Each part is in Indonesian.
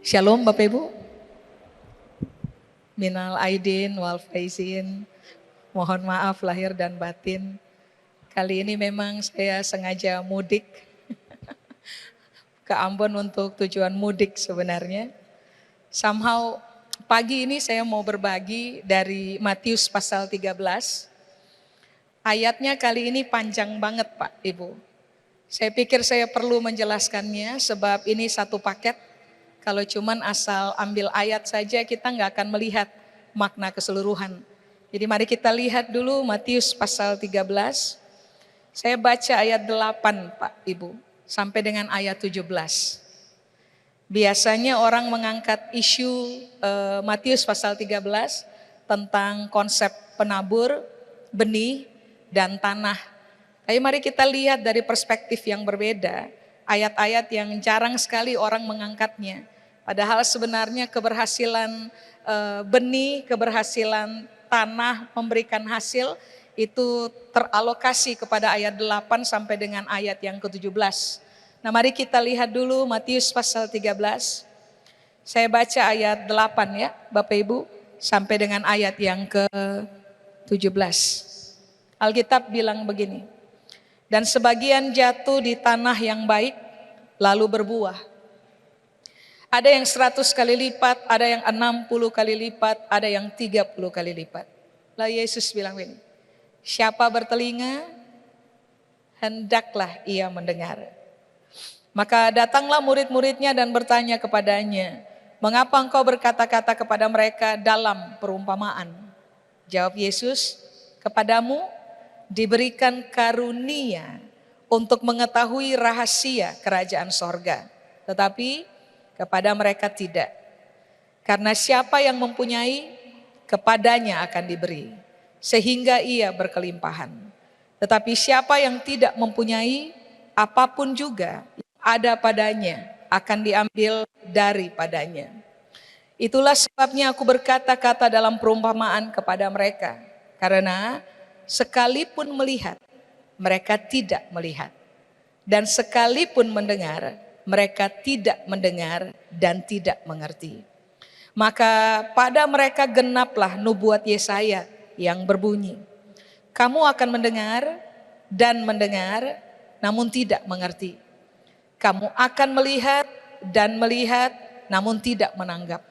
Shalom Bapak Ibu. Minal aidin wal faizin. Mohon maaf lahir dan batin. Kali ini memang saya sengaja mudik ke Ambon untuk tujuan mudik sebenarnya. Somehow pagi ini saya mau berbagi dari Matius pasal 13. Ayatnya kali ini panjang banget Pak Ibu. Saya pikir saya perlu menjelaskannya sebab ini satu paket. Kalau cuman asal ambil ayat saja kita nggak akan melihat makna keseluruhan. Jadi mari kita lihat dulu Matius pasal 13. Saya baca ayat 8 Pak Ibu sampai dengan ayat 17. Biasanya orang mengangkat isu Matius pasal 13 tentang konsep penabur, benih, dan tanah. Tapi mari kita lihat dari perspektif yang berbeda. Ayat-ayat yang jarang sekali orang mengangkatnya. Padahal sebenarnya keberhasilan benih, keberhasilan tanah memberikan hasil itu teralokasi kepada ayat 8 sampai dengan ayat yang ke-17. Nah mari kita lihat dulu Matius pasal 13. Saya baca ayat 8 ya Bapak Ibu sampai dengan ayat yang ke-17. Alkitab bilang begini. Dan sebagian jatuh di tanah yang baik lalu berbuah. Ada yang 100 kali lipat, ada yang 60 kali lipat, ada yang 30 kali lipat. Lalu Yesus bilang ini, siapa bertelinga, hendaklah ia mendengar. Maka datanglah murid-muridnya dan bertanya kepadanya, mengapa engkau berkata-kata kepada mereka dalam perumpamaan? Jawab Yesus, kepadamu diberikan karunia untuk mengetahui rahasia kerajaan sorga. Tetapi kepada mereka tidak. Karena siapa yang mempunyai, kepadanya akan diberi, sehingga ia berkelimpahan. Tetapi siapa yang tidak mempunyai, apapun juga ada padanya akan diambil daripadanya. Itulah sebabnya aku berkata-kata dalam perumpamaan kepada mereka. Karena sekalipun melihat, mereka tidak melihat. Dan sekalipun mendengar, mereka tidak mendengar dan tidak mengerti. Maka pada mereka genaplah nubuat Yesaya yang berbunyi, kamu akan mendengar dan mendengar, namun tidak mengerti. Kamu akan melihat dan melihat, namun tidak menanggap.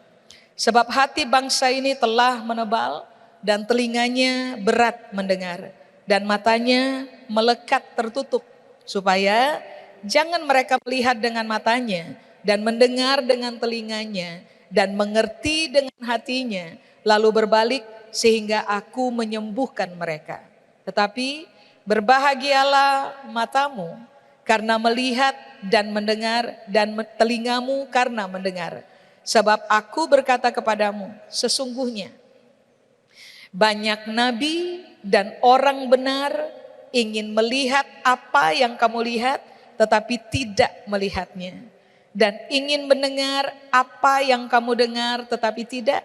Sebab hati bangsa ini telah menebal dan telinganya berat mendengar dan matanya melekat tertutup, supaya jangan mereka melihat dengan matanya dan mendengar dengan telinganya dan mengerti dengan hatinya, lalu berbalik sehingga aku menyembuhkan mereka. Tetapi berbahagialah matamu karena melihat dan mendengar, dan telingamu karena mendengar. Sebab aku berkata kepadamu, sesungguhnya banyak nabi dan orang benar ingin melihat apa yang kamu lihat, tetapi tidak melihatnya. Dan ingin mendengar apa yang kamu dengar, tetapi tidak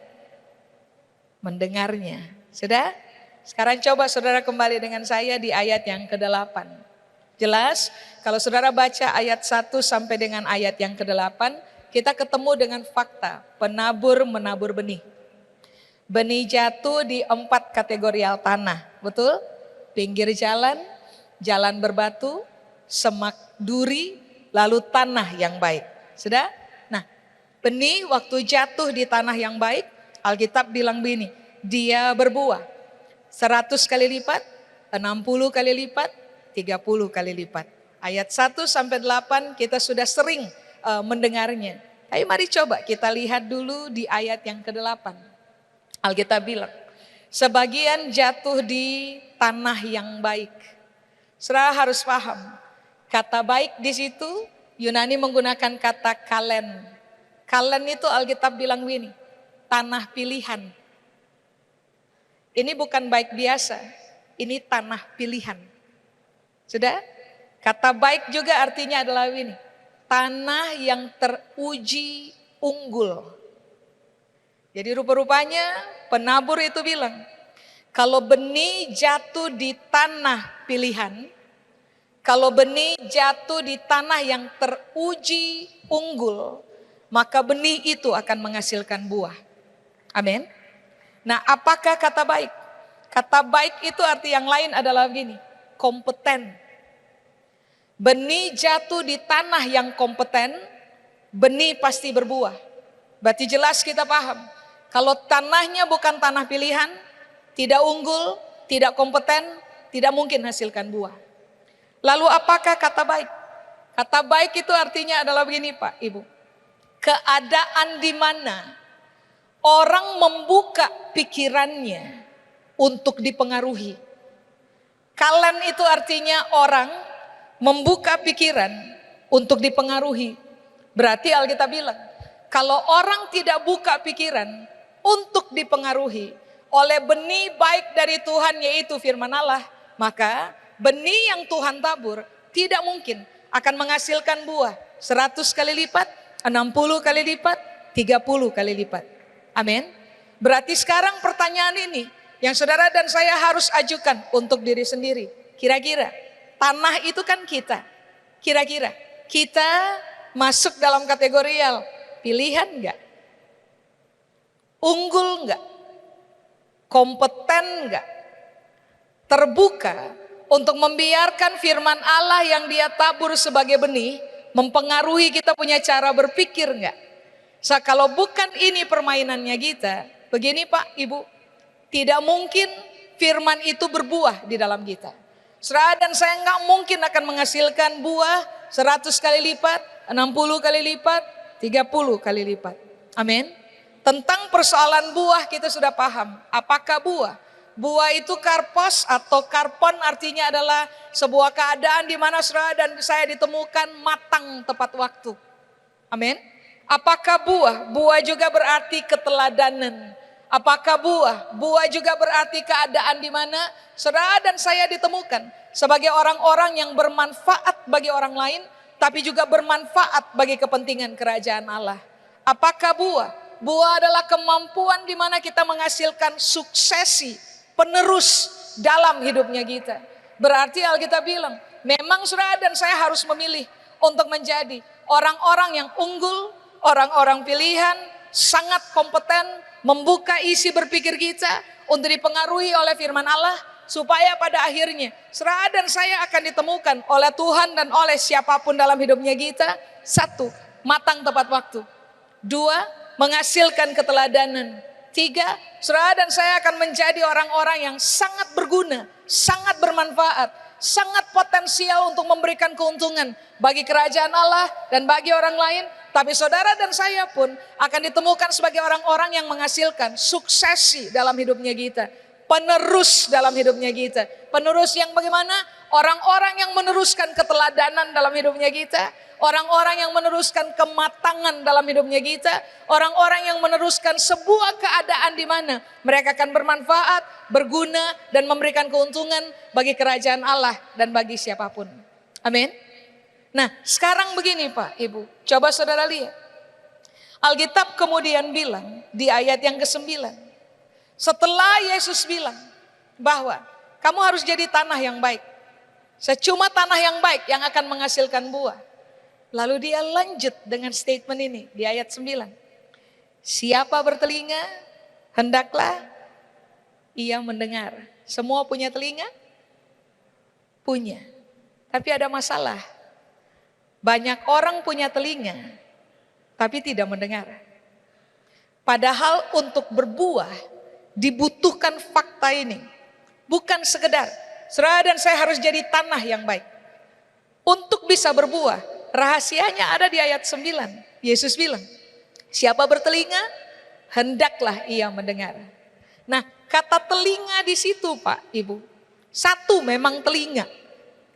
mendengarnya. Sudah? Sekarang coba saudara kembali dengan saya di ayat yang ke-8. Jelas? Kalau saudara baca ayat 1 sampai dengan ayat yang ke-8, kita ketemu dengan fakta penabur menabur benih. Benih jatuh di 4 kategorial tanah, betul? Pinggir jalan, jalan berbatu, semak duri, lalu tanah yang baik. Sudah? Nah, benih waktu jatuh di tanah yang baik, Alkitab bilang begini, dia berbuah 100 kali lipat, 60 kali lipat, 30 kali lipat. Ayat 1 sampai 8 kita sudah sering mendengarnya. Tapi mari coba kita lihat dulu di ayat yang ke-8. Alkitab bilang, sebagian jatuh di tanah yang baik. Saudara harus paham, kata baik di situ Yunani menggunakan kata kalen. Kalen itu Alkitab bilang begini, tanah pilihan. Ini bukan baik biasa, ini tanah pilihan. Sudah? Kata baik juga artinya adalah ini, tanah yang teruji unggul. Jadi rupa-rupanya penabur itu bilang, kalau benih jatuh di tanah pilihan, kalau benih jatuh di tanah yang teruji unggul, maka benih itu akan menghasilkan buah. Amin. Nah, apakah kata baik? Kata baik itu arti yang lain adalah begini, kompeten. Benih jatuh di tanah yang kompeten, benih pasti berbuah. Berarti jelas kita paham, kalau tanahnya bukan tanah pilihan, tidak unggul, tidak kompeten, tidak mungkin hasilkan buah. Lalu apakah kata baik? Kata baik itu artinya adalah begini Pak, Ibu. Keadaan di mana orang membuka pikirannya untuk dipengaruhi. Kalen itu artinya orang membuka pikiran untuk dipengaruhi. Berarti Alkitab bilang, kalau orang tidak buka pikiran untuk dipengaruhi oleh benih baik dari Tuhan yaitu firman Allah, maka benih yang Tuhan tabur tidak mungkin akan menghasilkan buah 100 kali lipat, 60 kali lipat, 30 kali lipat. Amin. Berarti sekarang pertanyaan ini yang saudara dan saya harus ajukan untuk diri sendiri. Kira-kira tanah itu kan kita. Kira-kira kita masuk dalam kategori pilihan enggak? Unggul enggak? Kompeten enggak? Terbuka untuk membiarkan firman Allah yang Dia tabur sebagai benih mempengaruhi kita punya cara berpikir enggak? Kalau bukan ini permainannya kita, begini Pak, Ibu, tidak mungkin firman itu berbuah di dalam kita. Saudara dan saya enggak mungkin akan menghasilkan buah 100 kali lipat, 60 kali lipat, 30 kali lipat. Amin. Tentang persoalan buah kita sudah paham. Apakah buah? Buah itu karpos atau karpon artinya adalah sebuah keadaan di mana saudara dan saya ditemukan matang tepat waktu. Amin. Apakah buah? Buah juga berarti keteladanan. Apakah buah? Buah juga berarti keadaan di mana saudara dan saya ditemukan sebagai orang-orang yang bermanfaat bagi orang lain, tapi juga bermanfaat bagi kepentingan kerajaan Allah. Apakah buah? Buah adalah kemampuan di mana kita menghasilkan suksesi, penerus dalam hidupnya kita. Berarti Alkitab bilang, memang saudara dan saya harus memilih untuk menjadi orang-orang yang unggul, orang-orang pilihan, sangat kompeten, membuka isi berpikir kita untuk dipengaruhi oleh firman Allah, supaya pada akhirnya saudara dan saya akan ditemukan oleh Tuhan dan oleh siapapun dalam hidupnya kita. 1, matang tepat waktu. 2, menghasilkan keteladanan. 3, saudara dan saya akan menjadi orang-orang yang sangat berguna, sangat bermanfaat, sangat potensial untuk memberikan keuntungan bagi kerajaan Allah dan bagi orang lain. Tapi saudara dan saya pun akan ditemukan sebagai orang-orang yang menghasilkan suksesi dalam hidupnya kita. Penerus dalam hidupnya kita. Penerus yang bagaimana? Orang-orang yang meneruskan keteladanan dalam hidupnya kita. Orang-orang yang meneruskan kematangan dalam hidupnya kita. Orang-orang yang meneruskan sebuah keadaan di mana mereka akan bermanfaat, berguna, dan memberikan keuntungan bagi kerajaan Allah dan bagi siapapun. Amin. Nah, sekarang begini Pak, Ibu. Coba saudara lihat. Alkitab kemudian bilang di ayat yang ke-9. Setelah Yesus bilang bahwa kamu harus jadi tanah yang baik. Secuma tanah yang baik yang akan menghasilkan buah. Lalu dia lanjut dengan statement ini di ayat 9. Siapa bertelinga, hendaklah ia mendengar. Semua punya telinga? Punya. Tapi ada masalah. Banyak orang punya telinga, tapi tidak mendengar. Padahal untuk berbuah dibutuhkan fakta ini. Bukan sekedar, saudara dan saya harus jadi tanah yang baik. Untuk bisa berbuah, rahasianya ada di ayat 9. Yesus bilang, siapa bertelinga, hendaklah ia mendengar. Nah, kata telinga di situ Pak, Ibu. 1 memang telinga.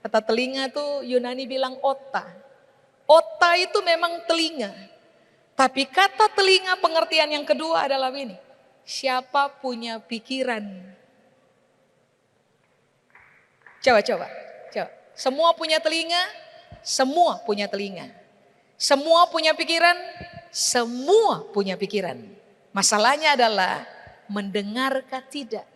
Kata telinga itu Yunani bilang ota. Ota itu memang telinga. Tapi kata telinga pengertian yang kedua adalah ini. Siapa punya pikiran? Coba. Semua punya telinga? Semua punya telinga. Semua punya pikiran? Semua punya pikiran. Masalahnya adalah mendengarkah tidak?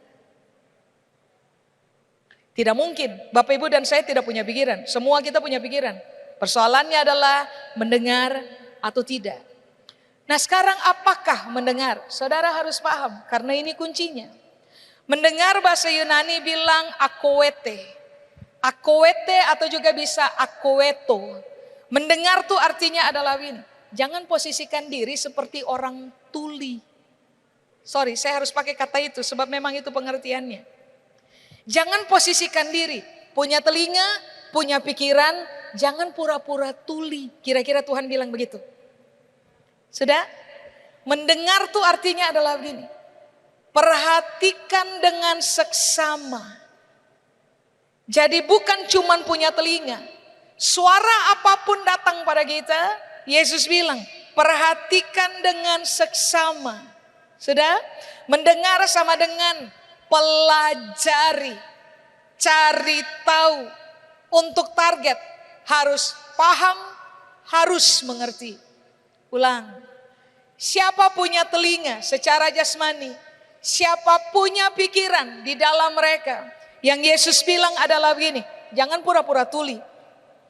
Tidak mungkin Bapak Ibu dan saya tidak punya pikiran. Semua kita punya pikiran. Persoalannya adalah mendengar atau tidak. Nah sekarang apakah mendengar? Saudara harus paham karena ini kuncinya. Mendengar bahasa Yunani bilang akoete. Akoete atau juga bisa akoeto. Mendengar tuh artinya adalah ini. Jangan posisikan diri seperti orang tuli. Sorry, saya harus pakai kata itu sebab memang itu pengertiannya. Jangan posisikan diri. Punya telinga, punya pikiran, jangan pura-pura tuli. Kira-kira Tuhan bilang begitu. Sudah? Mendengar tuh artinya adalah begini. Perhatikan dengan seksama. Jadi bukan cuman punya telinga. Suara apapun datang pada kita, Yesus bilang, perhatikan dengan seksama. Sudah? Mendengar sama dengan pelajari. Cari tahu. Untuk target harus paham, harus mengerti. Ulang. Siapa punya telinga secara jasmani, siapa punya pikiran di dalam mereka. Yang Yesus bilang adalah begini, jangan pura-pura tuli.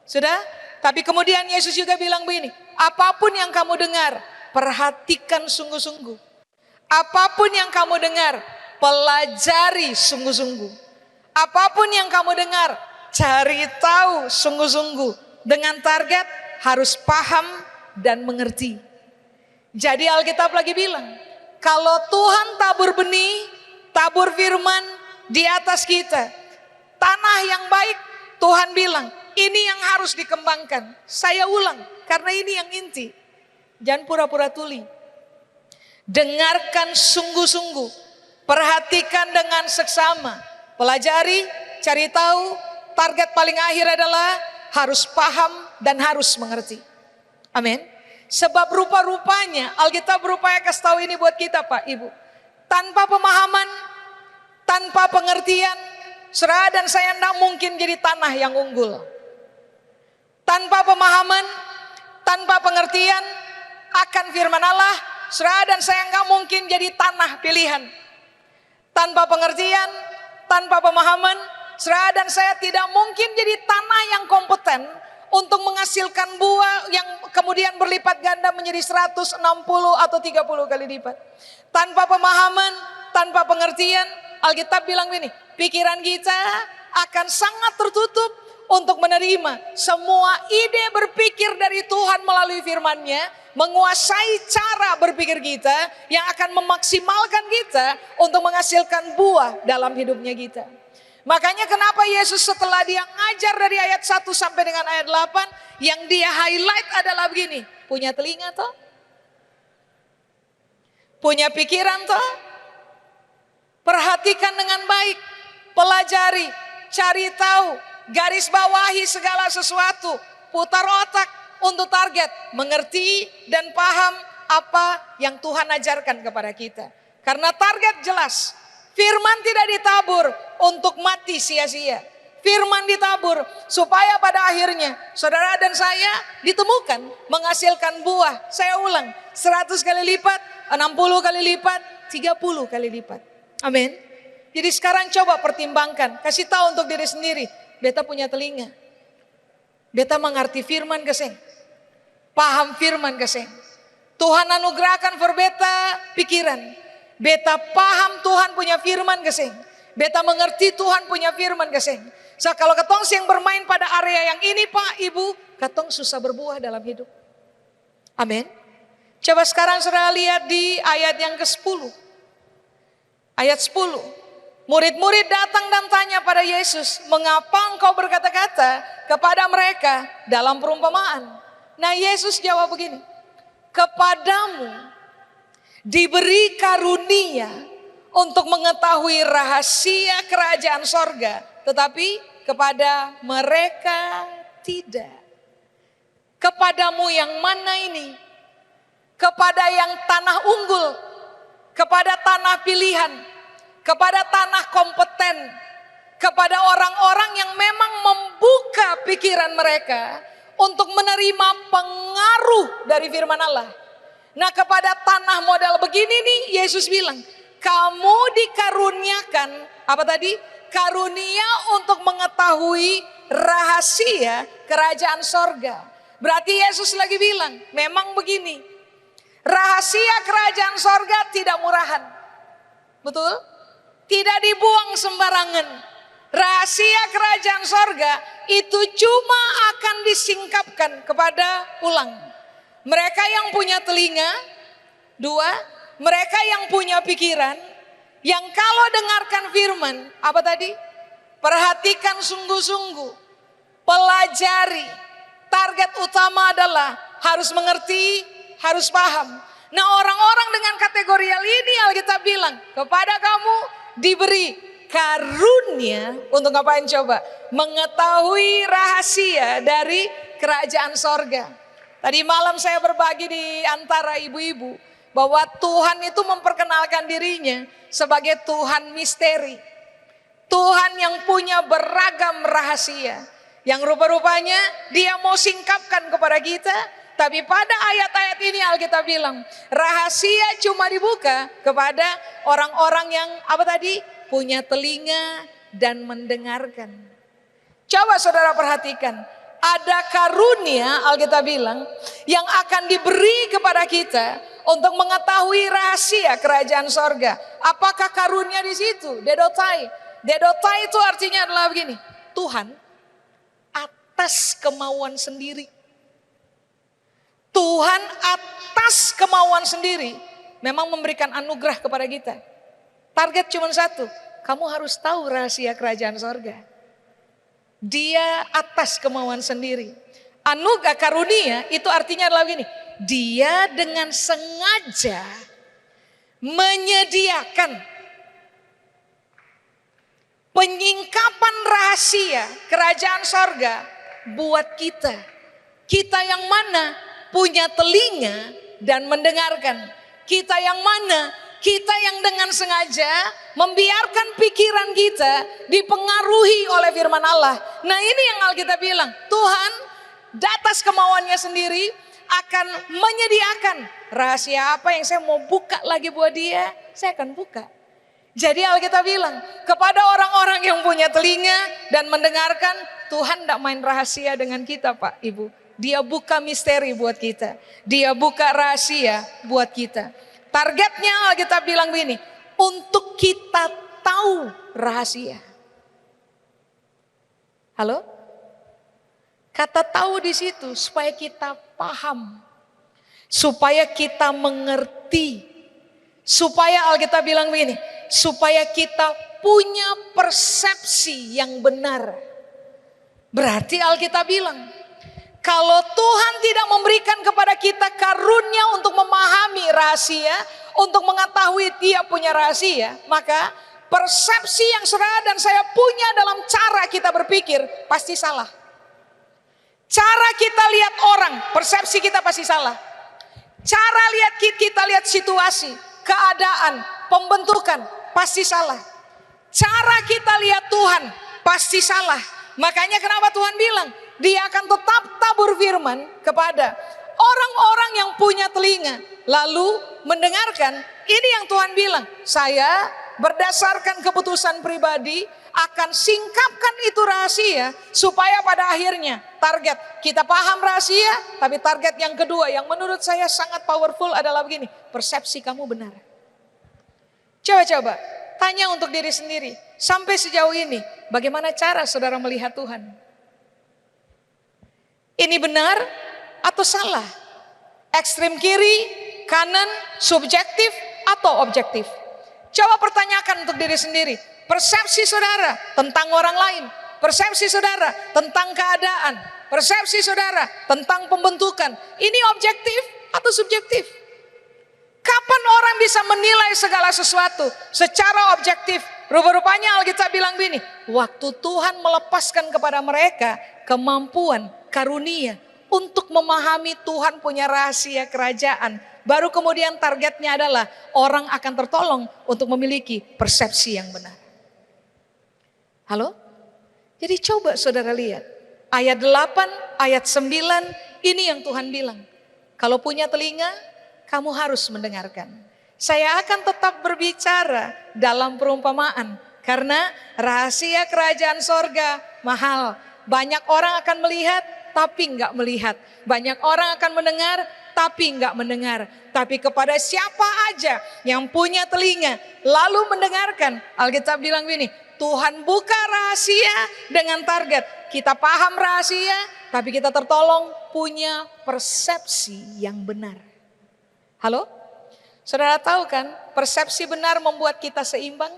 Sudah? Tapi kemudian Yesus juga bilang begini, apapun yang kamu dengar, perhatikan sungguh-sungguh. Apapun yang kamu dengar, pelajari sungguh-sungguh. Apapun yang kamu dengar, cari tahu sungguh-sungguh. Dengan target harus paham dan mengerti. Jadi Alkitab lagi bilang, kalau Tuhan tabur benih, tabur firman di atas kita, tanah yang baik, Tuhan bilang, ini yang harus dikembangkan. Saya ulang, karena ini yang inti. Jangan pura-pura tuli. Dengarkan sungguh-sungguh, perhatikan dengan seksama, pelajari, cari tahu, target paling akhir adalah harus paham dan harus mengerti. Amin. Sebab rupa-rupanya Alkitab berupaya kasih tahu ini buat kita Pak Ibu. Tanpa pemahaman, tanpa pengertian, saudara dan saya tidak mungkin jadi tanah yang unggul. Tanpa pemahaman, tanpa pengertian akan firman Allah, saudara dan saya nggak mungkin jadi tanah pilihan. Tanpa pengertian, tanpa pemahaman, saudara dan saya tidak mungkin jadi tanah yang kompeten untuk menghasilkan buah yang kemudian berlipat ganda menjadi 160 atau 30 kali lipat. Tanpa pemahaman, tanpa pengertian, Alkitab bilang begini, pikiran kita akan sangat tertutup untuk menerima semua ide berpikir dari Tuhan melalui firman-Nya, menguasai cara berpikir kita yang akan memaksimalkan kita untuk menghasilkan buah dalam hidupnya kita. Makanya kenapa Yesus setelah dia ngajar dari ayat 1 sampai dengan ayat 8, yang dia highlight adalah begini, punya telinga toh? Punya pikiran toh? Perhatikan dengan baik, pelajari, cari tahu, garis bawahi segala sesuatu, putar otak untuk target, mengerti dan paham apa yang Tuhan ajarkan kepada kita. Karena target jelas, firman tidak ditabur untuk mati sia-sia. Firman ditabur supaya pada akhirnya saudara dan saya ditemukan menghasilkan buah. Saya ulang, 100 kali lipat, 60 kali lipat, 30 kali lipat. Amin. Jadi sekarang coba pertimbangkan, kasih tahu untuk diri sendiri, beta punya telinga. Beta mengerti firman keseng. Paham firman keseng. Tuhan anugerahkan for beta pikiran. Beta paham Tuhan punya firman keseng. Beta mengerti Tuhan punya firman keseng. So kalau ketong yang bermain pada area yang ini Pak Ibu, ketong susah berbuah dalam hidup. Amin. Coba sekarang saudara lihat di ayat yang ke-10. Ayat 10. Murid-murid datang dan tanya pada Yesus, mengapa engkau berkata-kata kepada mereka dalam perumpamaan? Nah Yesus jawab begini, kepadamu diberi karunia untuk mengetahui rahasia kerajaan sorga, tetapi kepada mereka tidak. Kepadamu yang mana ini? Kepada yang tanah unggul, kepada tanah pilihan, kepada tanah kompeten, kepada orang-orang yang memang membuka pikiran mereka untuk menerima pengaruh dari firman Allah. Nah kepada tanah model begini nih Yesus bilang, kamu dikaruniakan, apa tadi? Karunia untuk mengetahui rahasia kerajaan sorga. Berarti Yesus lagi bilang, memang begini. Rahasia kerajaan sorga tidak murahan. Betul? Tidak dibuang sembarangan. Rahasia kerajaan sorga itu cuma akan disingkapkan kepada ulang. Mereka yang punya telinga, dua, mereka yang punya pikiran, yang kalau dengarkan firman, apa tadi? Perhatikan sungguh-sungguh, pelajari. Target utama adalah harus mengerti, harus paham. Nah, orang-orang dengan kategori ini Alkitab bilang, kepada kamu diberi karunia untuk ngapain coba? Mengetahui rahasia dari kerajaan sorga. Tadi malam saya berbagi di antara ibu-ibu bahwa Tuhan itu memperkenalkan dirinya sebagai Tuhan misteri. Tuhan yang punya beragam rahasia. Yang rupa-rupanya dia mau singkapkan kepada kita. Tapi pada ayat-ayat ini Alkitab bilang, rahasia cuma dibuka kepada orang-orang yang apa tadi? Punya telinga dan mendengarkan. Coba saudara perhatikan, ada karunia Alkitab bilang yang akan diberi kepada kita untuk mengetahui rahasia kerajaan sorga. Apakah karunia di situ? Dedotai. Dedotai itu artinya adalah begini, Tuhan atas kemauan sendiri. Tuhan atas kemauan sendiri memang memberikan anugerah kepada kita. Target cuma satu, kamu harus tahu rahasia kerajaan sorga. Dia atas kemauan sendiri. Anugerah karunia itu artinya adalah begini, dia dengan sengaja menyediakan penyingkapan rahasia kerajaan sorga buat kita. Kita yang mana punya telinga dan mendengarkan. Kita yang mana? Kita yang dengan sengaja membiarkan pikiran kita dipengaruhi oleh firman Allah. Nah, ini yang Alkitab bilang, Tuhan di atas kemauannya sendiri akan menyediakan rahasia apa yang saya mau buka lagi buat dia, saya akan buka. Jadi Alkitab bilang kepada orang-orang yang punya telinga dan mendengarkan, Tuhan tidak main rahasia dengan kita Pak Ibu. Dia buka misteri buat kita. Dia buka rahasia buat kita. Targetnya Alkitab bilang begini, untuk kita tahu rahasia. Halo? Kata tahu di situ supaya kita paham. Supaya kita mengerti. Supaya Alkitab bilang begini, supaya kita punya persepsi yang benar. Berarti Alkitab bilang, kalau Tuhan tidak memberikan kepada kita karunia untuk memahami rahasia, untuk mengetahui dia punya rahasia, maka persepsi yang saudara dan saya punya dalam cara kita berpikir pasti salah. Cara kita lihat orang, persepsi kita pasti salah. Cara kita lihat situasi, keadaan, pembentukan pasti salah. Cara kita lihat Tuhan pasti salah. Makanya kenapa Tuhan bilang, dia akan tetap tabur firman kepada orang-orang yang punya telinga. Lalu mendengarkan, ini yang Tuhan bilang, saya berdasarkan keputusan pribadi akan singkapkan itu rahasia. Supaya pada akhirnya target kita paham rahasia. Tapi target yang kedua yang menurut saya sangat powerful adalah begini, persepsi kamu benar. Coba-coba tanya untuk diri sendiri, sampai sejauh ini bagaimana cara saudara melihat Tuhan? Ini benar atau salah? Ekstrem kiri, kanan, subjektif atau objektif? Coba pertanyakan untuk diri sendiri. Persepsi saudara tentang orang lain. Persepsi saudara tentang keadaan. Persepsi saudara tentang pembentukan. Ini objektif atau subjektif? Kapan orang bisa menilai segala sesuatu secara objektif? Rupa-rupanya Alkitab bilang begini, waktu Tuhan melepaskan kepada mereka kemampuan, karunia untuk memahami Tuhan punya rahasia kerajaan. Baru kemudian targetnya adalah orang akan tertolong untuk memiliki persepsi yang benar. Halo? Jadi coba saudara lihat. Ayat 8, ayat 9, ini yang Tuhan bilang. Kalau punya telinga, kamu harus mendengarkan. Saya akan tetap berbicara dalam perumpamaan. Karena rahasia kerajaan sorga mahal. Banyak orang akan melihat tapi enggak melihat. Banyak orang akan mendengar tapi enggak mendengar. Tapi kepada siapa aja yang punya telinga lalu mendengarkan. Alkitab bilang gini, Tuhan buka rahasia dengan target. Kita paham rahasia, tapi kita tertolong punya persepsi yang benar. Halo? Saudara tahu kan, persepsi benar membuat kita seimbang.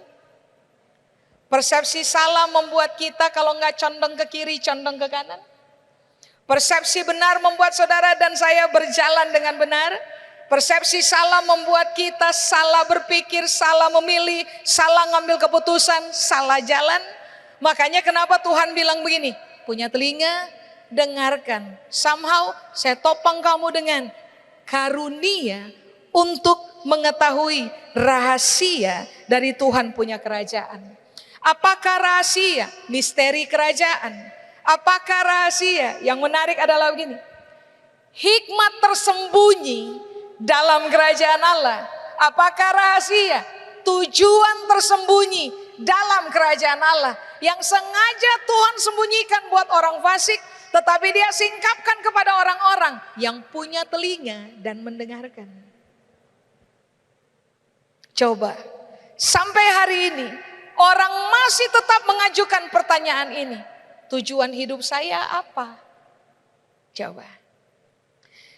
Persepsi salah membuat kita kalau nggak condong ke kiri, condong ke kanan. Persepsi benar membuat saudara dan saya berjalan dengan benar. Persepsi salah membuat kita salah berpikir, salah memilih, salah ngambil keputusan, salah jalan. Makanya kenapa Tuhan bilang begini, punya telinga, dengarkan. Somehow saya topang kamu dengan karunia untuk mengetahui rahasia dari Tuhan punya kerajaan. Apakah rahasia? Misteri kerajaan. Apakah rahasia? Yang menarik adalah begini. Hikmat tersembunyi dalam kerajaan Allah. Apakah rahasia? Tujuan tersembunyi dalam kerajaan Allah. Yang sengaja Tuhan sembunyikan buat orang fasik. Tetapi dia singkapkan kepada orang-orang yang punya telinga dan mendengarkan. Coba, sampai hari ini orang masih tetap mengajukan pertanyaan ini. Tujuan hidup saya apa? Coba.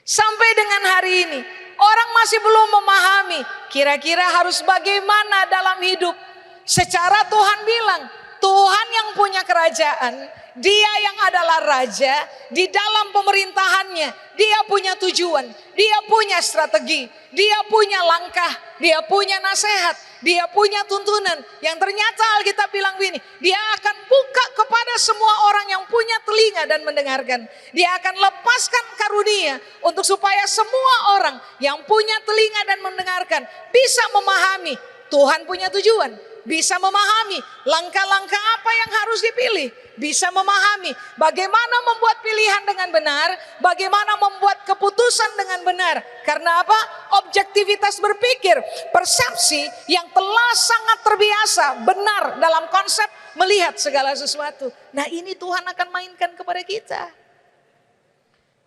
Sampai dengan hari ini, orang masih belum memahami kira-kira harus bagaimana dalam hidup. Secara Tuhan bilang, Tuhan yang punya kerajaan, Dia yang adalah raja, di dalam pemerintahannya, Dia punya tujuan, Dia punya strategi, Dia punya langkah, Dia punya nasihat, Dia punya tuntunan. Yang ternyata Alkitab bilang begini, Dia akan buka kepada semua orang yang punya telinga dan mendengarkan. Dia akan lepaskan karunia untuk supaya semua orang yang punya telinga dan mendengarkan bisa memahami Tuhan punya tujuan. Bisa memahami langkah-langkah apa yang harus dipilih. Bisa memahami bagaimana membuat pilihan dengan benar. Bagaimana membuat keputusan dengan benar. Karena apa? Objektivitas berpikir. Persepsi yang telah sangat terbiasa benar dalam konsep melihat segala sesuatu. Nah ini Tuhan akan mainkan kepada kita.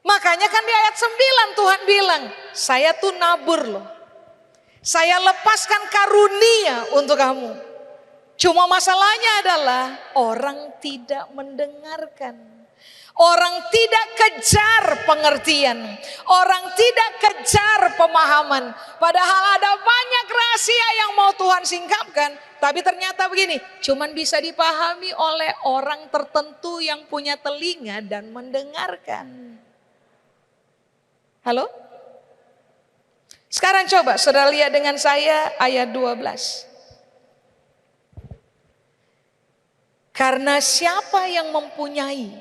Makanya kan di ayat 9 Tuhan bilang, saya tuh nabur loh. Saya lepaskan karunia untuk kamu. Cuma masalahnya adalah orang tidak mendengarkan. Orang tidak kejar pengertian. Orang tidak kejar pemahaman. Padahal ada banyak rahasia yang mau Tuhan singkapkan. Tapi ternyata begini, cuman bisa dipahami oleh orang tertentu yang punya telinga dan mendengarkan. Halo? Sekarang coba saudara lihat dengan saya ayat 12. Karena siapa yang mempunyai,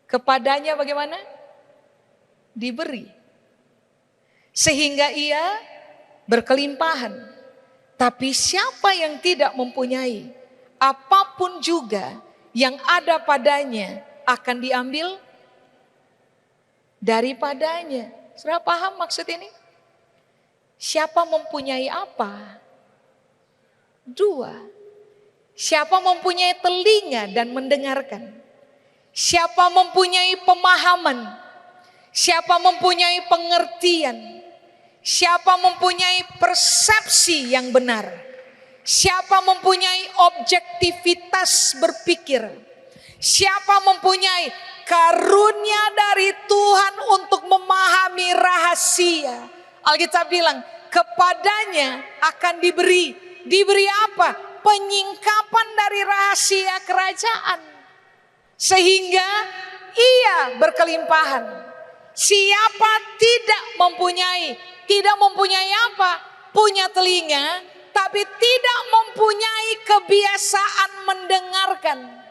kepadanya bagaimana? Diberi. Sehingga ia berkelimpahan. Tapi siapa yang tidak mempunyai, apapun juga yang ada padanya akan diambil daripadanya. Saudara paham maksud ini? Siapa mempunyai apa? Dua. Siapa mempunyai telinga dan mendengarkan. Siapa mempunyai pemahaman. Siapa mempunyai pengertian. Siapa mempunyai persepsi yang benar. Siapa mempunyai objektivitas berpikir. Siapa mempunyai karunia dari Tuhan untuk memahami rahasia. Alkitab bilang, kepadanya akan diberi. Diberi apa? Penyingkapan dari rahasia kerajaan. Sehingga ia berkelimpahan. Siapa tidak mempunyai apa? Punya telinga, tapi tidak mempunyai kebiasaan mendengarkan.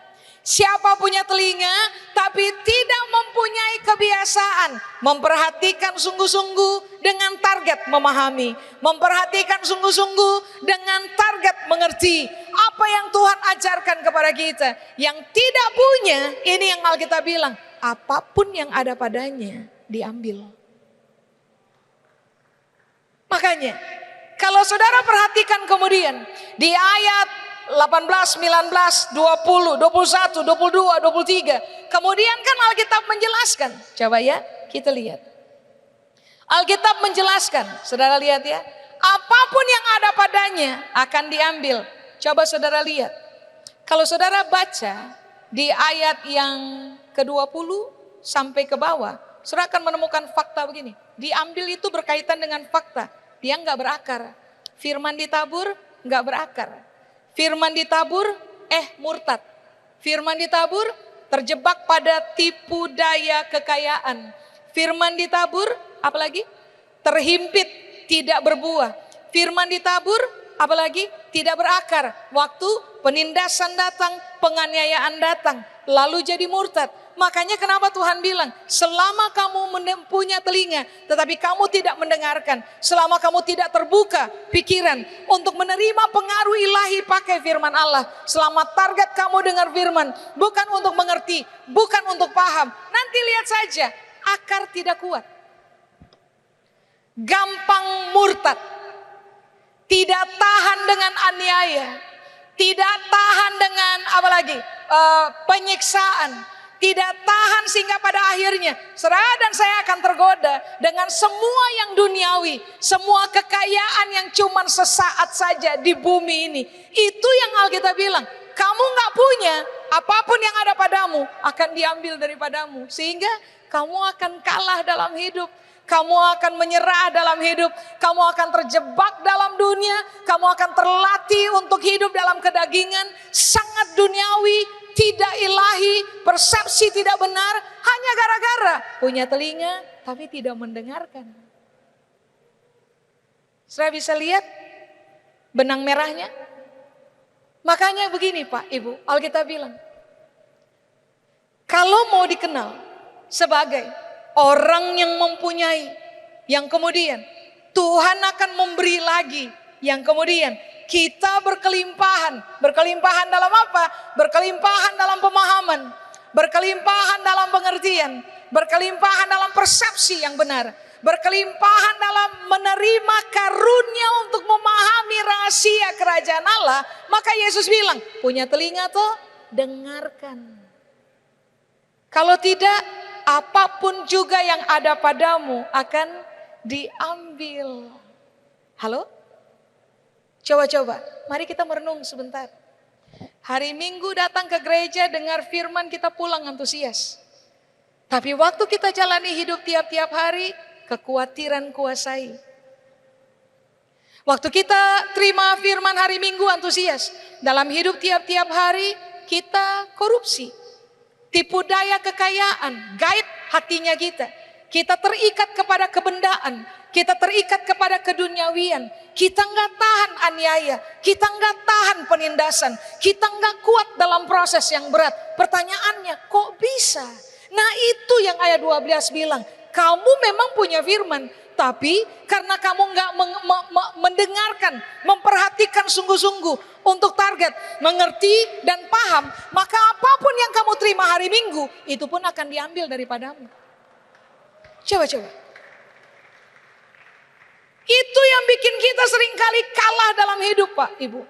Siapa punya telinga tapi tidak mempunyai kebiasaan memperhatikan sungguh-sungguh dengan target memahami, memperhatikan sungguh-sungguh dengan target mengerti apa yang Tuhan ajarkan kepada kita. Yang tidak punya, ini yang Alkitab bilang, apapun yang ada padanya diambil. Makanya kalau saudara perhatikan kemudian di ayat 18, 19, 20, 21, 22, 23. Kemudian kan Alkitab menjelaskan. Coba ya kita lihat. Alkitab menjelaskan, saudara lihat ya, apapun yang ada padanya akan diambil. Coba saudara lihat, kalau saudara baca di ayat yang ke-20 sampai ke bawah, saudara akan menemukan fakta begini. Diambil itu berkaitan dengan fakta, dia nggak berakar. Firman ditabur, nggak berakar. Firman ditabur, murtad. Firman ditabur, terjebak pada tipu daya kekayaan. Firman ditabur, apalagi? Terhimpit, tidak berbuah. Firman ditabur, apalagi? Tidak berakar. Waktu penindasan datang, penganiayaan datang, lalu jadi murtad. Makanya kenapa Tuhan bilang, selama kamu punya telinga, tetapi kamu tidak mendengarkan. Selama kamu tidak terbuka pikiran untuk menerima pengaruh ilahi pakai firman Allah. Selama target kamu dengar firman, bukan untuk mengerti, bukan untuk paham. Nanti lihat saja, akar tidak kuat. Gampang murtad. Tidak tahan dengan aniaya. Tidak tahan dengan apalagi penyiksaan. Tidak tahan sehingga pada akhirnya saudara dan saya akan tergoda dengan semua yang duniawi. Semua kekayaan yang cuman sesaat saja di bumi ini. Itu yang Alkitab bilang. Kamu gak punya, apapun yang ada padamu akan diambil daripadamu. Sehingga kamu akan kalah dalam hidup. Kamu akan menyerah dalam hidup. Kamu akan terjebak dalam dunia. Kamu akan terlatih untuk hidup dalam kedagingan. Sangat duniawi. Tidak ilahi, persepsi tidak benar, hanya gara-gara punya telinga tapi tidak mendengarkan. Saya bisa lihat benang merahnya. Makanya begini Pak, Ibu, Alkitab bilang, kalau mau dikenal sebagai orang yang mempunyai, yang kemudian Tuhan akan memberi lagi, yang kemudian kita berkelimpahan. Berkelimpahan dalam apa? Berkelimpahan dalam pemahaman. Berkelimpahan dalam pengertian. Berkelimpahan dalam persepsi yang benar. Berkelimpahan dalam menerima karunia untuk memahami rahasia kerajaan Allah. Maka Yesus bilang, punya telinga toh, dengarkan. Kalau tidak, apapun juga yang ada padamu akan diambil. Halo? Coba-coba, mari kita merenung sebentar. Hari Minggu datang ke gereja, dengar firman, kita pulang antusias. Tapi waktu kita jalani hidup tiap-tiap hari, kekhawatiran kuasai. Waktu kita terima firman hari Minggu antusias, dalam hidup tiap-tiap hari kita korupsi. Tipu daya kekayaan, guide hatinya kita. Kita terikat kepada kebendaan, kita terikat kepada keduniawian. Kita nggak tahan aniaya, kita nggak tahan penindasan, kita nggak kuat dalam proses yang berat. Pertanyaannya, kok bisa? Nah itu yang ayat 12 bilang, kamu memang punya firman, tapi karena kamu nggak mendengarkan, memperhatikan sungguh-sungguh untuk target, mengerti dan paham, maka apapun yang kamu terima hari Minggu, itu pun akan diambil daripadamu. Coba-coba. Itu yang bikin kita seringkali kalah dalam hidup Pak, Ibu.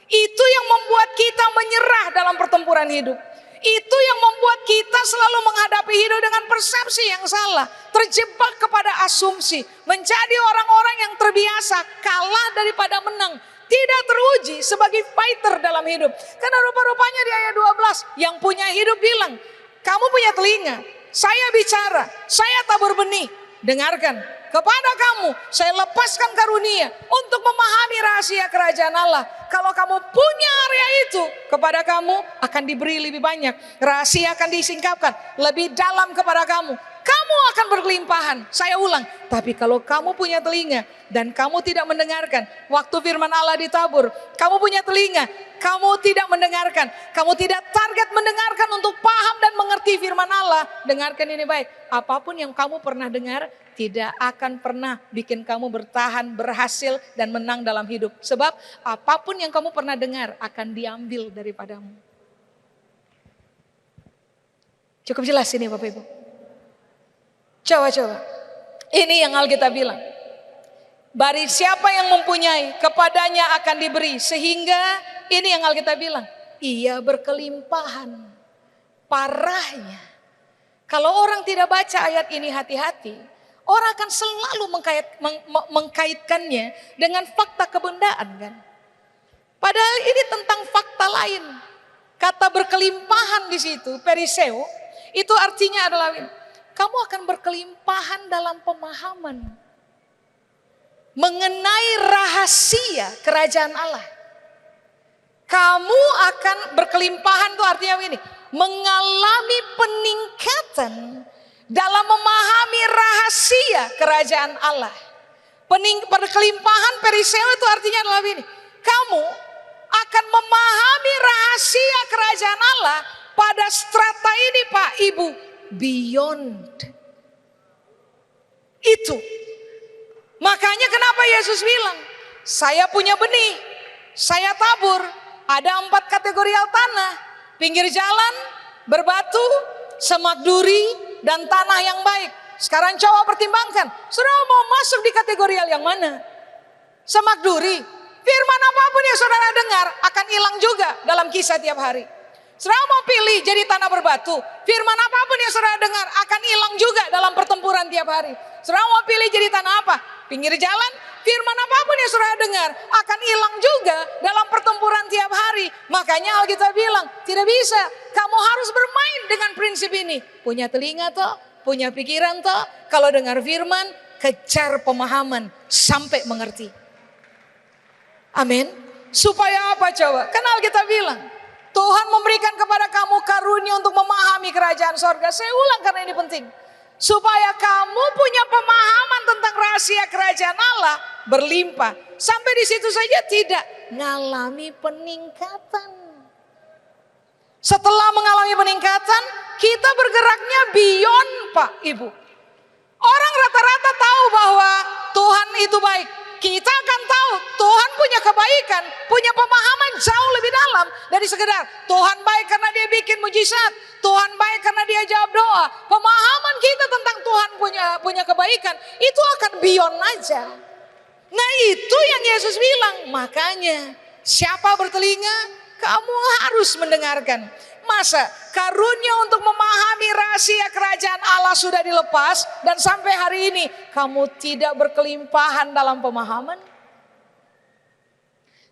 Itu yang membuat kita menyerah dalam pertempuran hidup. Itu yang membuat kita selalu menghadapi hidup dengan persepsi yang salah. Terjebak kepada asumsi. Menjadi orang-orang yang terbiasa kalah daripada menang. Tidak teruji sebagai fighter dalam hidup. Karena rupa-rupanya di ayat 12 yang punya hidup bilang, kamu punya telinga, saya bicara, saya tabur benih, dengarkan. Kepada kamu saya lepaskan karunia untuk memahami rahasia kerajaan Allah. Kalau kamu punya area itu, kepada kamu akan diberi lebih banyak. Rahasia akan disingkapkan lebih dalam kepada kamu. Kamu akan berkelimpahan. Saya ulang, tapi kalau kamu punya telinga dan kamu tidak mendengarkan, waktu firman Allah ditabur, kamu punya telinga, kamu tidak mendengarkan, kamu tidak target mendengarkan untuk paham dan mengerti firman Allah. Dengarkan ini baik, apapun yang kamu pernah dengar tidak akan pernah bikin kamu bertahan, berhasil dan menang dalam hidup. Sebab apapun yang kamu pernah dengar akan diambil daripadamu. Cukup jelas ini Bapak Ibu. Coba. Ini yang Alkitab bilang. Bari siapa yang mempunyai, kepadanya akan diberi. Sehingga ini yang Alkitab bilang, ia berkelimpahan. Parahnya, kalau orang tidak baca ayat ini hati-hati, Orang akan selalu mengkaitkannya dengan fakta kebendaan kan. Padahal ini tentang fakta lain. Kata berkelimpahan di situ, periseo, itu artinya adalah kamu akan berkelimpahan dalam pemahaman mengenai rahasia kerajaan Allah. Kamu akan berkelimpahan itu artinya begini, mengalami peningkatan dalam memahami rahasia kerajaan Allah. Berkelimpahan periseo itu artinya adalah begini, kamu akan memahami rahasia kerajaan Allah pada strata ini Pak Ibu, beyond itu. Makanya kenapa Yesus bilang, saya punya benih, saya tabur, ada 4 kategorial tanah, pinggir jalan, berbatu, semak duri, dan tanah yang baik. Sekarang coba pertimbangkan, saudara mau masuk di kategorial yang mana? Semak duri. Firman apapun yang saudara dengar akan hilang juga dalam kisah tiap hari. Saudara mau pilih jadi tanah berbatu, firman apapun yang saudara dengar akan hilang juga dalam pertempuran tiap hari. Saudara mau pilih jadi tanah apa? Pinggir jalan, firman apapun yang saudara dengar akan hilang juga dalam pertempuran tiap hari. Makanya Alkitab bilang, tidak bisa, kamu harus bermain dengan prinsip ini. Punya telinga toh, punya pikiran toh, kalau dengar firman, kejar pemahaman sampai mengerti. Amin. Supaya apa coba? Kenal kita bilang, Tuhan memberikan kepada kamu karunia untuk memahami kerajaan sorga. Saya ulang karena ini penting. Supaya kamu punya pemahaman tentang rahasia kerajaan Allah berlimpah. Sampai di situ saja tidak, ngalami peningkatan. Setelah mengalami peningkatan, kita bergeraknya beyond Pak Ibu. Orang rata-rata tahu bahwa Tuhan itu baik. Kita akan tahu Tuhan punya kebaikan, punya pemahaman jauh lebih dalam dari sekedar Tuhan baik karena dia bikin mujizat, Tuhan baik karena dia jawab doa. Pemahaman kita tentang Tuhan punya kebaikan itu akan beyond aja. Nah itu yang Yesus bilang, makanya siapa bertelinga kamu harus mendengarkan. Masa karunia untuk memahami rahasia kerajaan Allah sudah dilepas dan sampai hari ini kamu tidak berkelimpahan dalam pemahaman?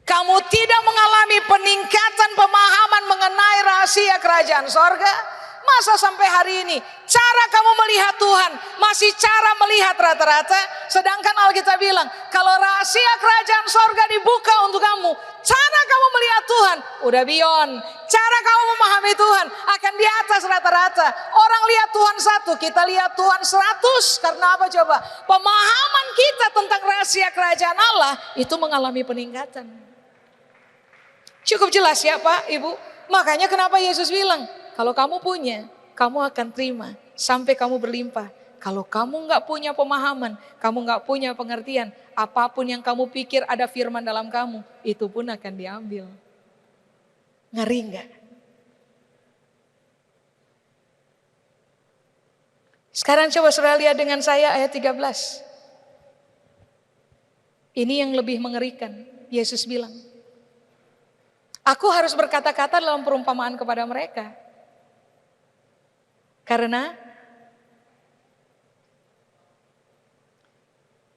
Kamu tidak mengalami peningkatan pemahaman mengenai rahasia kerajaan sorga? Masa sampai hari ini cara kamu melihat Tuhan masih cara melihat rata-rata? Sedangkan Alkitab bilang kalau rahasia kerajaan sorga dibuka untuk kamu, cara kamu melihat Tuhan udah beyond. Cara kamu memahami Tuhan akan di atas rata-rata. Orang lihat Tuhan 1, kita lihat Tuhan 100. Karena apa coba? Pemahaman kita tentang rahasia kerajaan Allah itu mengalami peningkatan. Cukup jelas ya Pak, Ibu? Makanya kenapa Yesus bilang, kalau kamu punya, kamu akan terima sampai kamu berlimpah. Kalau kamu nggak punya pemahaman, kamu nggak punya pengertian, apapun yang kamu pikir ada firman dalam kamu, itu pun akan diambil. Ngeri nggak? Sekarang coba saudara lihat dengan saya ayat 13. Ini yang lebih mengerikan. Yesus bilang, aku harus berkata-kata dalam perumpamaan kepada mereka. Karena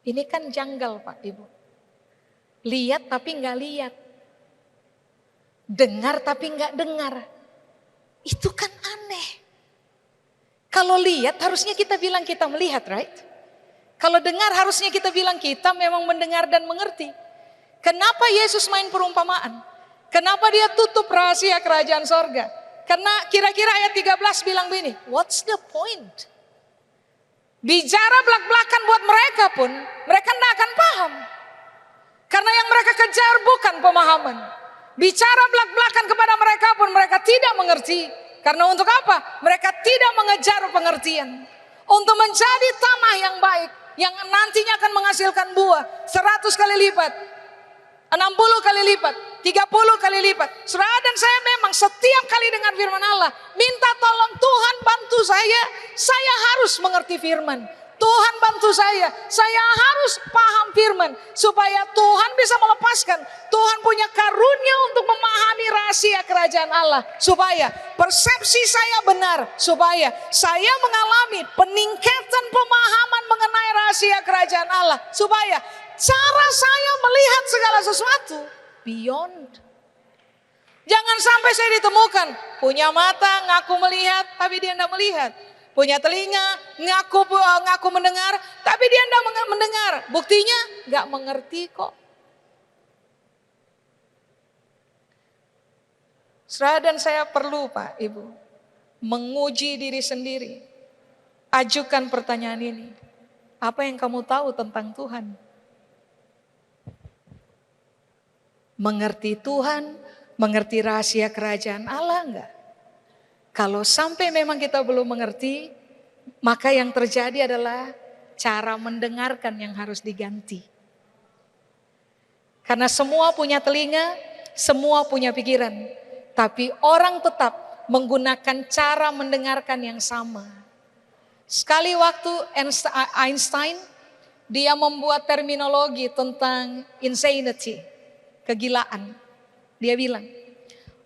ini kan janggal Pak Ibu. Lihat tapi nggak lihat. Dengar tapi nggak dengar. Itu kan aneh. Kalau lihat harusnya kita bilang kita melihat, right? Kalau dengar harusnya kita bilang kita memang mendengar dan mengerti. Kenapa Yesus main perumpamaan? Kenapa dia tutup rahasia kerajaan sorga? Karena kira-kira ayat 13 bilang begini, what's the point? Bicara belak-belakan buat mereka pun, mereka tidak akan paham. Karena yang mereka kejar bukan pemahaman. Bicara belak-belakan kepada mereka pun mereka tidak mengerti. Karena untuk apa? Mereka tidak mengejar pengertian. Untuk menjadi tanah yang baik, yang nantinya akan menghasilkan buah 100 kali lipat, 60 kali lipat, 30 kali lipat. Saudara dan saya memang setiap kali dengar firman Allah, minta tolong Tuhan bantu saya harus mengerti firman. Tuhan bantu saya harus paham firman supaya Tuhan bisa melepaskan. Tuhan punya karunia untuk memahami rahasia kerajaan Allah, supaya persepsi saya benar, supaya saya mengalami peningkatan pemahaman mengenai rahasia kerajaan Allah, supaya cara saya melihat segala sesuatu beyond. Jangan sampai saya ditemukan punya mata ngaku melihat tapi dia tidak melihat. Punya telinga, ngaku mendengar, tapi dia tidak mendengar. Buktinya nggak mengerti kok. Saudara dan saya perlu, Pak, Ibu, menguji diri sendiri. Ajukan pertanyaan ini. Apa yang kamu tahu tentang Tuhan? Mengerti Tuhan, mengerti rahasia kerajaan Allah enggak? Kalau sampai memang kita belum mengerti, maka yang terjadi adalah cara mendengarkan yang harus diganti. Karena semua punya telinga, semua punya pikiran. Tapi orang tetap menggunakan cara mendengarkan yang sama. Sekali waktu Einstein, dia membuat terminologi tentang insanity, kegilaan. Dia bilang,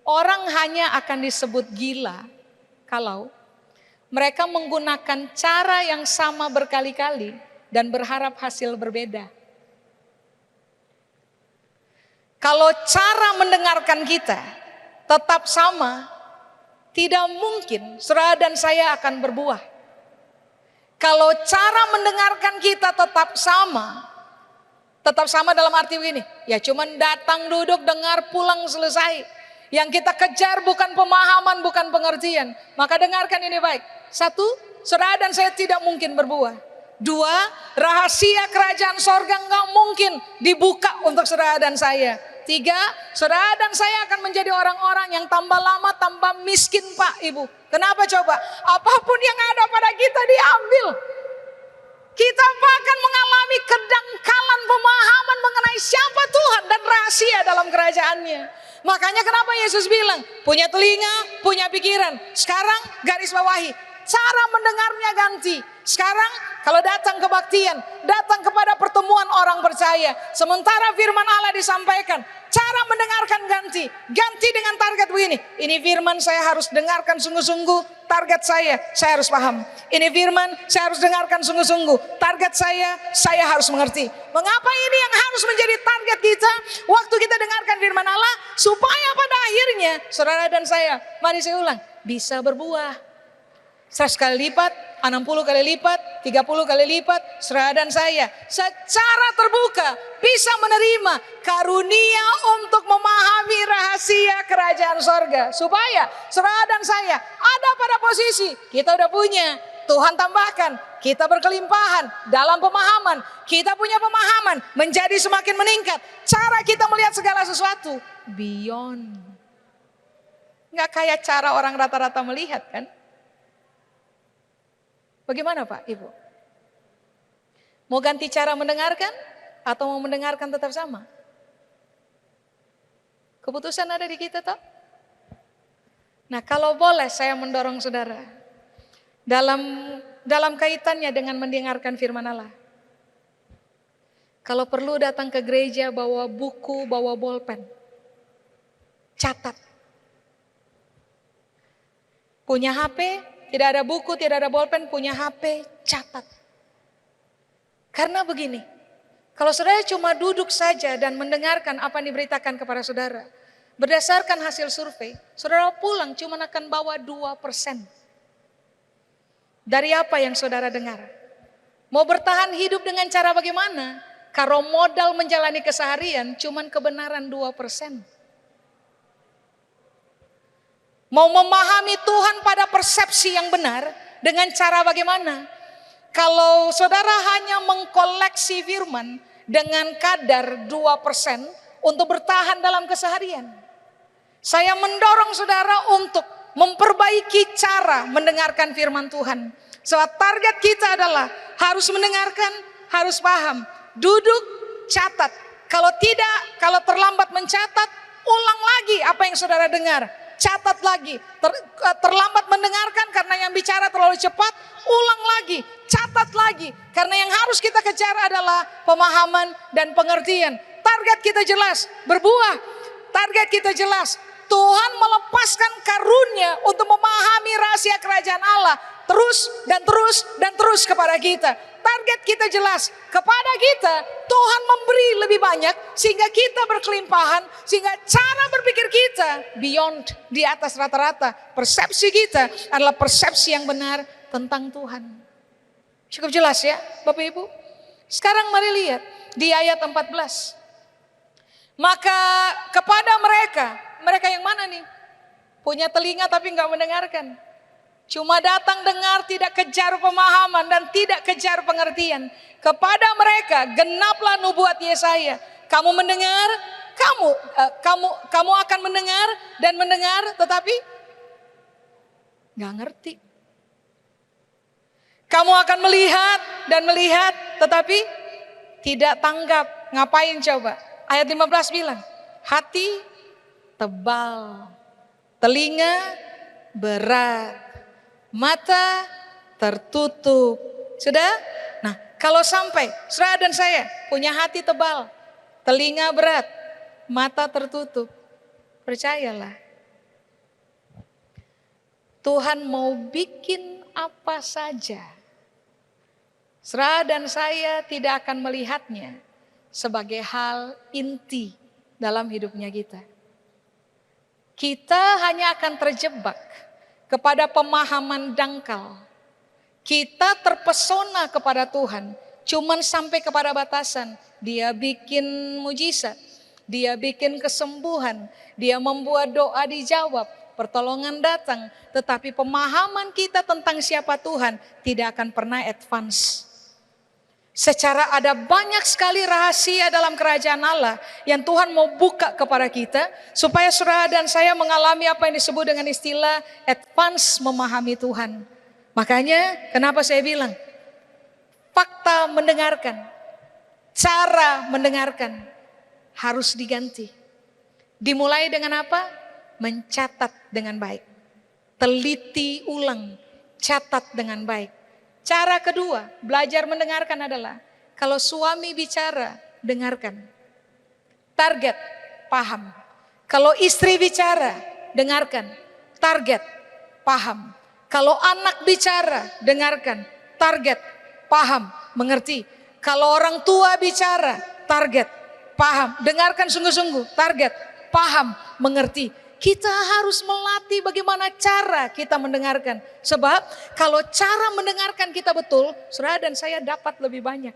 orang hanya akan disebut gila kalau mereka menggunakan cara yang sama berkali-kali dan berharap hasil berbeda. Kalau cara mendengarkan kita tetap sama, tidak mungkin saudara dan saya akan berbuah. Kalau cara mendengarkan kita tetap sama dalam arti begini, ya cuman datang, duduk, dengar, pulang, selesai. Yang kita kejar bukan pemahaman, bukan pengertian. Maka dengarkan ini baik. 1, saudara dan saya tidak mungkin berbuah. 2, rahasia kerajaan sorga nggak mungkin dibuka untuk saudara dan saya. 3, saudara dan saya akan menjadi orang-orang yang tambah lama tambah miskin, Pak, Ibu. Kenapa coba? Apapun yang ada pada kita diambil. Kita bahkan mengalami kedangkalan pemahaman mengenai siapa Tuhan dan rahasia dalam kerajaannya. Makanya kenapa Yesus bilang, punya telinga, punya pikiran. Sekarang garis bawahi, cara mendengarnya ganti. Sekarang kalau datang kebaktian, datang kepada pertemuan orang percaya. Sementara firman Allah disampaikan, cara mendengarkan ganti. Ganti dengan target begini. Ini firman saya harus dengarkan sungguh-sungguh. Target saya harus paham. Ini firman saya harus dengarkan sungguh-sungguh. Target saya harus mengerti. Mengapa ini yang harus menjadi target kita waktu kita dengarkan firman Allah? Supaya pada akhirnya saudara dan saya, mari saya ulang, bisa berbuah. 100 kali lipat, 60 kali lipat, 30 kali lipat, saudara dan saya secara terbuka bisa menerima karunia untuk memahami rahasia kerajaan sorga. Supaya saudara dan saya ada pada posisi kita udah punya, Tuhan tambahkan, kita berkelimpahan dalam pemahaman. Kita punya pemahaman menjadi semakin meningkat. Cara kita melihat segala sesuatu beyond. Nggak kayak cara orang rata-rata melihat kan? Bagaimana Pak, Ibu? Mau ganti cara mendengarkan atau mau mendengarkan tetap sama? Keputusan ada di kita toh? Nah, kalau boleh saya mendorong saudara dalam kaitannya dengan mendengarkan firman Allah. Kalau perlu datang ke gereja bawa buku, bawa bolpen. Catat. Punya HP, tidak ada buku, tidak ada bolpen, punya HP, catat. Karena begini, kalau saudara cuma duduk saja dan mendengarkan apa yang diberitakan kepada saudara, berdasarkan hasil survei, saudara pulang cuma akan bawa 2% dari apa yang saudara dengar. Mau bertahan hidup dengan cara bagaimana? Kalau modal menjalani keseharian cuma kebenaran 2%. Mau memahami Tuhan pada persepsi yang benar dengan cara bagaimana? Kalau saudara hanya mengkoleksi firman dengan kadar 2% untuk bertahan dalam keseharian. Saya mendorong saudara untuk memperbaiki cara mendengarkan firman Tuhan. Sebab target kita adalah harus mendengarkan, harus paham. Duduk, catat. Kalau tidak, kalau terlambat mencatat, ulang lagi apa yang saudara dengar. Catat lagi, terlambat mendengarkan karena yang bicara terlalu cepat, ulang lagi, catat lagi. Karena yang harus kita kejar adalah pemahaman dan pengertian. Target kita jelas, berbuah. Target kita jelas, Tuhan melepaskan karunia untuk memahami rahasia kerajaan Allah. Terus dan terus dan terus kepada kita. Target kita jelas, kepada kita Tuhan memberi lebih banyak sehingga kita berkelimpahan, sehingga cara berpikir kita beyond, di atas rata-rata. Persepsi kita adalah persepsi yang benar tentang Tuhan. Cukup jelas ya Bapak Ibu. Sekarang mari lihat di ayat 14. Maka kepada mereka yang mana nih? Punya telinga tapi nggak mendengarkan. Cuma datang dengar, tidak kejar pemahaman dan tidak kejar pengertian. Kepada mereka genaplah nubuat Yesaya. Kamu mendengar, kamu akan mendengar dan mendengar, tetapi nggak ngerti. Kamu akan melihat dan melihat, tetapi tidak tanggap. Ngapain coba? Ayat 15 bilang, hati tebal, telinga berat, mata tertutup. Sudah? Nah, kalau sampai saudara dan saya punya hati tebal, telinga berat, mata tertutup, percayalah, Tuhan mau bikin apa saja, saudara dan saya tidak akan melihatnya sebagai hal inti dalam hidupnya kita. Kita hanya akan terjebak kepada pemahaman dangkal. Kita terpesona kepada Tuhan, cuman sampai kepada batasan. Dia bikin mujizat, dia bikin kesembuhan, dia membuat doa dijawab, pertolongan datang. Tetapi pemahaman kita tentang siapa Tuhan tidak akan pernah advance. Secara ada banyak sekali rahasia dalam kerajaan Allah yang Tuhan mau buka kepada kita, supaya saudara dan saya mengalami apa yang disebut dengan istilah advance memahami Tuhan. Makanya kenapa saya bilang fakta mendengarkan, cara mendengarkan harus diganti. Dimulai dengan apa? Mencatat dengan baik. Teliti ulang, catat dengan baik. Cara kedua, belajar mendengarkan adalah kalau suami bicara, dengarkan. Target, paham. Kalau istri bicara, dengarkan. Target, paham. Kalau anak bicara, dengarkan. Target, paham, mengerti. Kalau orang tua bicara, target, paham. Dengarkan sungguh-sungguh, target, paham, mengerti. Kita harus melatih bagaimana cara kita mendengarkan. Sebab kalau cara mendengarkan kita betul, saudara dan saya dapat lebih banyak.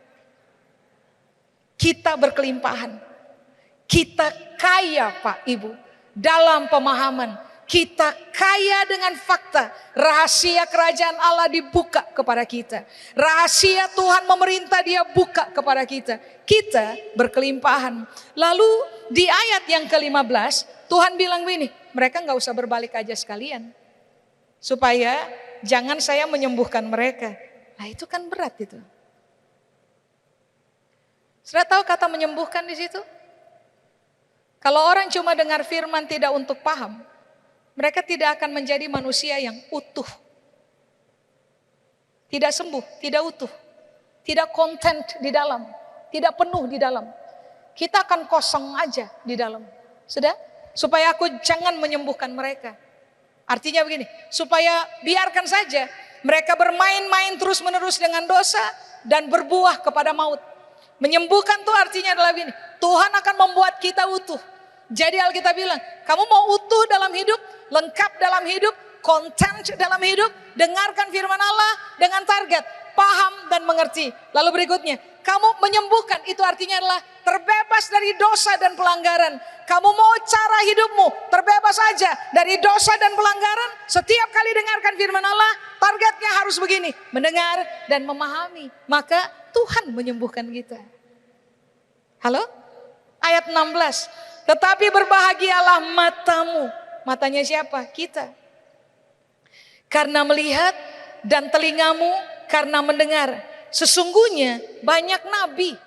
Kita berkelimpahan. Kita kaya Pak Ibu dalam pemahaman. Kita kaya dengan fakta. Rahasia kerajaan Allah dibuka kepada kita. Rahasia Tuhan memerintah dia buka kepada kita. Kita berkelimpahan. Lalu di ayat yang ke-15 Tuhan bilang begini, mereka gak usah berbalik aja sekalian. Supaya jangan saya menyembuhkan mereka. Nah itu kan berat itu. Sudah tahu kata menyembuhkan di situ? Kalau orang cuma dengar firman tidak untuk paham, mereka tidak akan menjadi manusia yang utuh. Tidak sembuh, tidak utuh. Tidak content di dalam, tidak penuh di dalam. Kita akan kosong aja di dalam. Sudah? Supaya aku jangan menyembuhkan mereka. Artinya begini, supaya biarkan saja mereka bermain-main terus-menerus dengan dosa dan berbuah kepada maut. Menyembuhkan itu artinya adalah begini, Tuhan akan membuat kita utuh. Jadi Alkitab bilang, kamu mau utuh dalam hidup, lengkap dalam hidup, content dalam hidup, dengarkan firman Allah dengan target, paham dan mengerti. Lalu berikutnya, kamu menyembuhkan, itu artinya adalah terbebas dari dosa dan pelanggaran. Kamu mau cara hidupmu terbebas saja dari dosa dan pelanggaran. Setiap kali dengarkan firman Allah, targetnya harus begini, mendengar dan memahami. Maka Tuhan menyembuhkan kita. Halo? Ayat 16. Tetapi berbahagialah matamu. Matanya siapa? Kita. Karena melihat dan telingamu karena mendengar. Sesungguhnya banyak nabi,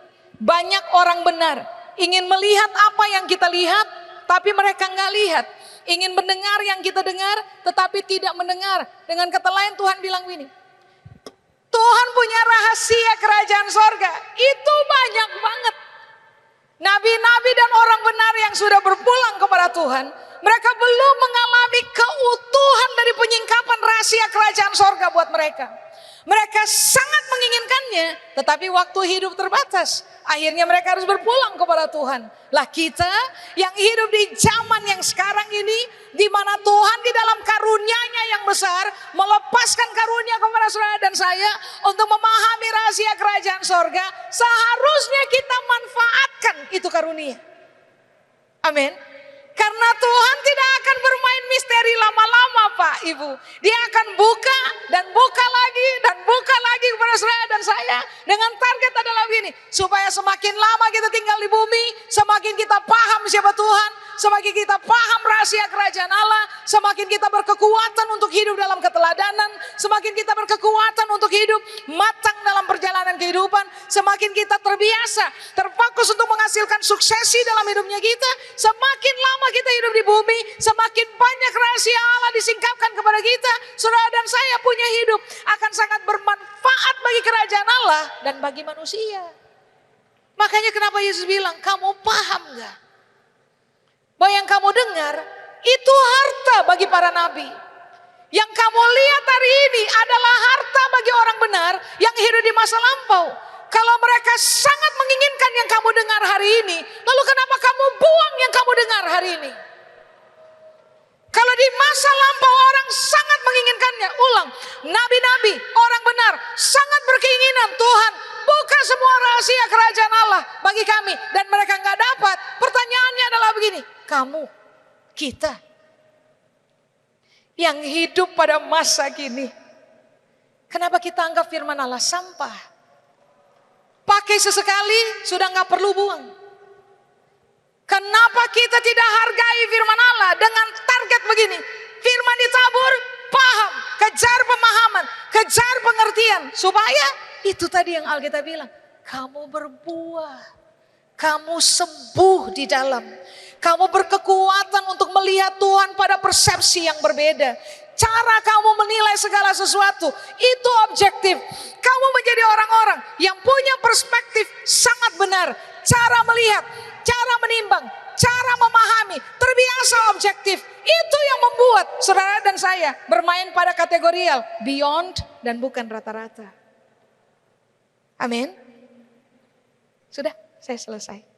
banyak orang benar ingin melihat apa yang kita lihat, tapi mereka nggak lihat. ingin mendengar yang kita dengar, tetapi tidak mendengar. Dengan kata lain Tuhan bilang begini, Tuhan punya rahasia kerajaan sorga, itu banyak banget. Nabi-nabi dan orang benar yang sudah berpulang kepada Tuhan, mereka belum mengalami keutuhan dari penyingkapan rahasia kerajaan sorga buat mereka. Mereka sangat menginginkannya, tetapi waktu hidup terbatas. Akhirnya mereka harus berpulang kepada Tuhan. Lah kita yang hidup di zaman yang sekarang ini, di mana Tuhan di dalam karunia-Nya yang besar melepaskan karunia kepada saudara dan saya untuk memahami rahasia kerajaan sorga, seharusnya kita manfaatkan itu karunia. Amin. Karena Tuhan tidak akan bermain misteri lama-lama Pak Ibu. Dia akan buka dan buka lagi dan buka lagi kepada saudara dan saya. Dengan target adalah begini, supaya semakin lama kita tinggal di bumi, semakin kita paham siapa Tuhan, semakin kita paham rahasia kerajaan Allah, semakin kita berkekuatan untuk hidup dalam keteladanan, semakin kita berkekuatan untuk hidup matang dalam perjalanan kehidupan, semakin kita terbiasa, terfokus untuk menghasilkan suksesi dalam hidupnya kita, semakin lama kita hidup di bumi, semakin banyak rahasia Allah disingkapkan kepada kita. Saudara dan saya punya hidup akan sangat bermanfaat bagi kerajaan Allah dan bagi manusia. Makanya kenapa Yesus bilang, kamu paham gak? Bahwa yang kamu dengar itu harta bagi para nabi. Yang kamu lihat hari ini adalah harta bagi orang benar yang hidup di masa lampau. Kalau mereka sangat menginginkan yang kamu dengar hari ini, lalu kenapa kamu buang yang kamu dengar hari ini? Kalau di masa lampau orang sangat menginginkannya, ulang, nabi-nabi, orang benar, sangat berkeinginan, Tuhan buka semua rahasia kerajaan Allah bagi kami, dan mereka nggak dapat. Pertanyaannya adalah begini, kamu, kita, yang hidup pada masa kini, kenapa kita anggap firman Allah sampah? Pakai sesekali sudah nggak perlu buang. Kenapa kita tidak hargai firman Allah dengan target begini? Firman ditabur, paham, kejar pemahaman, kejar pengertian. Supaya itu tadi yang Alkitab bilang, kamu berbuah, kamu sembuh di dalam. Kamu berkekuatan untuk melihat Tuhan pada persepsi yang berbeda. Cara kamu menilai segala sesuatu itu objektif. Kamu menjadi orang-orang yang punya perspektif sangat benar. Cara melihat, cara menimbang, cara memahami, terbiasa objektif. Itu yang membuat saudara dan saya bermain pada kategorial beyond dan bukan rata-rata. Amin. Sudah, saya selesai.